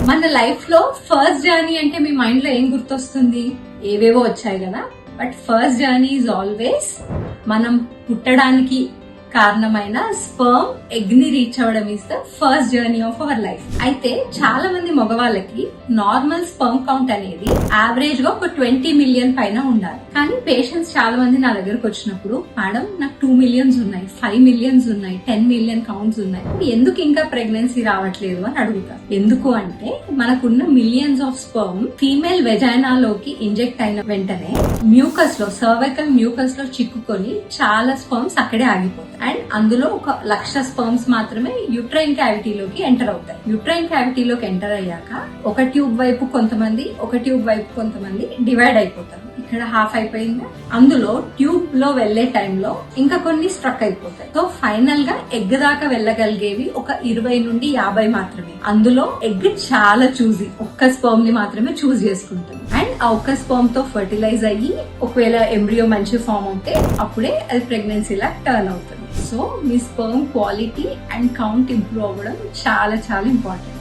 మన లైఫ్ లో first journey అంటే మీ మైండ్ లో ఏం గుర్తొస్తుంది? ఏవేవో వచ్చాయి కదా, but first journey is always మనం పుట్టడానికి కారణమైన స్పర్మ్ ఎగ్ ని రీచ్ అవ్వడం is the first journey of our life. అయితే చాలా మంది మగవాళ్ళకి నార్మల్ స్పర్మ్ కౌంట్ అనేది యావరేజ్ గా ఒక 20 మిలియన్ పైన ఉండాలి. కానీ పేషెంట్స్ చాలా మంది నా దగ్గరకు వచ్చినప్పుడు, మేడం నాకు 2 మిలియన్స్ ఉన్నాయి, 5 మిలియన్స్ ఉన్నాయి, 10 మిలియన్ కౌంట్స్ ఉన్నాయి, ఎందుకు ఇంకా ప్రెగ్నెన్సీ రావట్లేదు అని అడుగుతారు. ఎందుకు అంటే మనకున్న మిలియన్స్ ఆఫ్ స్పర్మ్ ఫీమేల్ వెజైనాలోకి ఇంజెక్ట్ అయిన వెంటనే మ్యూకస్ లో, సర్వైకల్ మ్యూకస్ లో చిక్కుకొని చాలా స్పర్మ్స్ అక్కడే ఆగిపోతాయి. అండ్ అందులో 1,00,000 స్పర్మ్స్ మాత్రమే యూట్రైన్ క్యావిటీలోకి ఎంటర్ అవుతాయి. యూట్రైన్ క్యావిటీలోకి ఎంటర్ అయ్యాక ఒక ట్యూబ్ వైపు కొంతమంది, ఒక ట్యూబ్ వైపు కొంతమంది డివైడ్ అయిపోతారు. ఇక్కడ హాఫ్ అయిపోయిందా, అందులో ట్యూబ్ లో వెళ్లే టైంలో ఇంకా కొన్ని స్ట్రక్ అయిపోతాయి. సో ఫైనల్ గా ఎగ్ దాకా వెళ్ళగలిగేవి ఒక 20 నుండి 50 మాత్రమే. అందులో ఎగ్ చాలా చూసి ఒక్క స్పర్మ్ ని మాత్రమే చూస్ చేసుకుంటుంది. అండ్ ఆ ఒక్క స్పర్మ్ తో ఫర్టిలైజ్ అయ్యి ఒకవేళ ఎంబ్రియో మంచి ఫామ్ అవుతే అప్పుడే అది ప్రెగ్నెన్సీ లా టర్న్ అవుతుంది. So me sperm quality and count improve అవ్వడం చాలా చాలా ఇంపార్టెంట్.